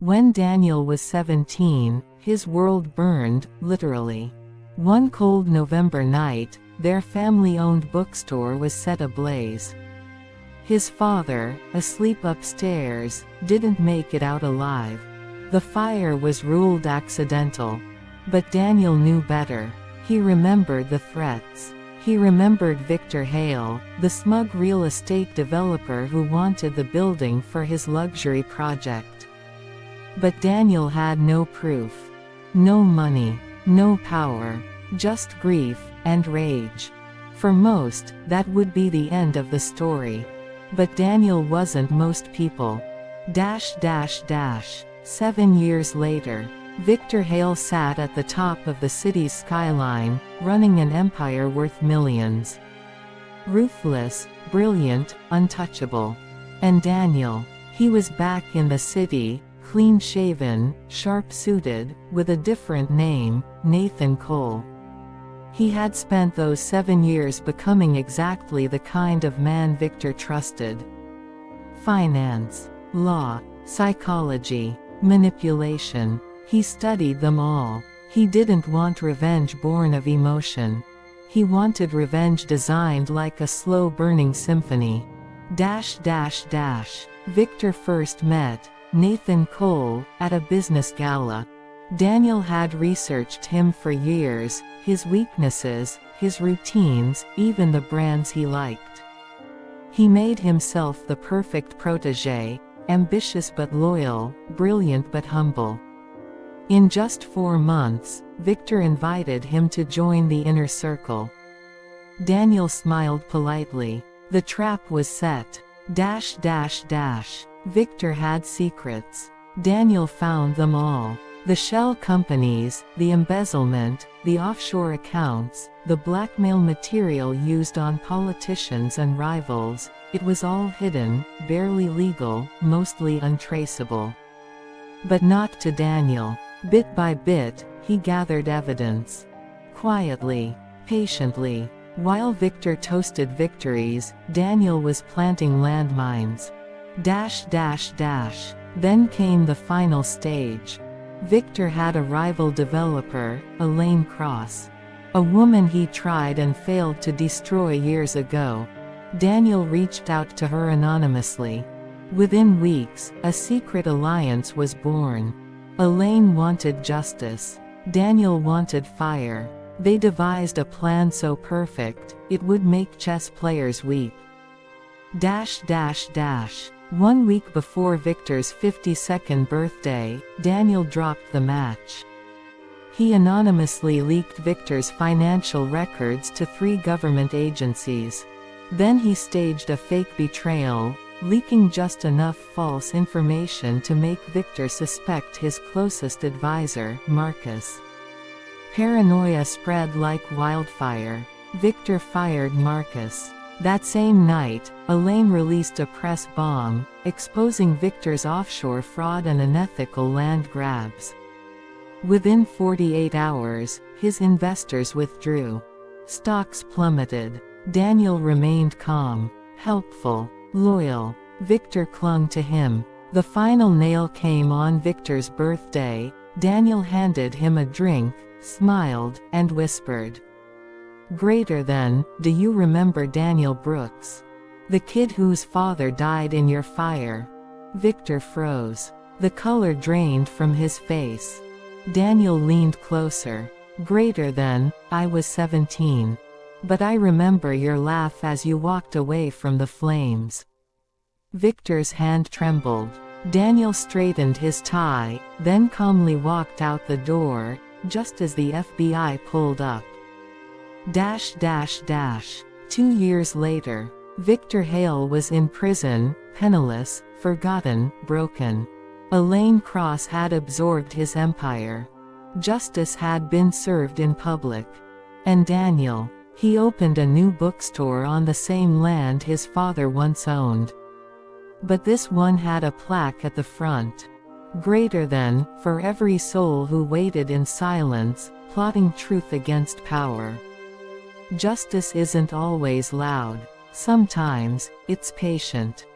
When Daniel was 17, his world burned, literally. One cold November night, their family-owned bookstore was set ablaze. His father, asleep upstairs, didn't make it out alive. The fire was ruled accidental. But Daniel knew better. He remembered the threats. He remembered Victor Hale, the smug real estate developer who wanted the building for his luxury project. But Daniel had no proof. No money. No power. Just grief and rage. For most, that would be the end of the story. But Daniel wasn't most people. 7 years later, Victor Hale sat at the top of the city's skyline, running an empire worth millions. Ruthless, brilliant, untouchable. And Daniel, he was back in the city, clean-shaven, sharp-suited, with a different name, Nathan Cole. He had spent those 7 years becoming exactly the kind of man Victor trusted. Finance, law, psychology, manipulation. He studied them all. He didn't want revenge born of emotion. He wanted revenge designed like a slow-burning symphony. Victor first met Nathan Cole at a business gala. Daniel had researched him for years, his weaknesses, his routines, even the brands he liked. He made himself the perfect protégé, ambitious but loyal, brilliant but humble. In just 4 months, Victor invited him to join the inner circle. Daniel smiled politely. The trap was set. Victor had secrets. Daniel found them all. The shell companies, the embezzlement, the offshore accounts, the blackmail material used on politicians and rivals. It was all hidden, barely legal, mostly untraceable. But not to Daniel. Bit by bit, he gathered evidence. Quietly, patiently. While Victor toasted victories, Daniel was planting landmines. Then came the final stage. Victor had a rival developer, Elaine Cross. A woman he tried and failed to destroy years ago. Daniel reached out to her anonymously. Within weeks, a secret alliance was born. Elaine wanted justice. Daniel wanted fire. They devised a plan so perfect, it would make chess players weep. 1 week before Victor's 52nd birthday, Daniel dropped the match. He anonymously leaked Victor's financial records to 3 government agencies. Then he staged a fake betrayal, leaking just enough false information to make Victor suspect his closest advisor, Marcus. Paranoia spread like wildfire. Victor fired Marcus. That same night, Elaine released a press bomb, exposing Victor's offshore fraud and unethical land grabs. Within 48 hours, his investors withdrew. Stocks plummeted. Daniel remained calm, helpful, loyal. Victor clung to him. The final nail came on Victor's birthday. Daniel handed him a drink, smiled, and whispered, "Greater than, do you remember Daniel Brooks? The kid whose father died in your fire?" Victor froze. The color drained from his face. Daniel leaned closer. "Greater than, I was 17. But I remember your laugh as you walked away from the flames." Victor's hand trembled. Daniel straightened his tie, then calmly walked out the door, just as the FBI pulled up. 2 years later, Victor Hale was in prison, penniless, forgotten, broken. Elaine Cross had absorbed his empire. Justice had been served in public. And Daniel, he opened a new bookstore on the same land his father once owned. But this one had a plaque at the front. "Greater than, for every soul who waited in silence, plotting truth against power." Justice isn't always loud. Sometimes, it's patient.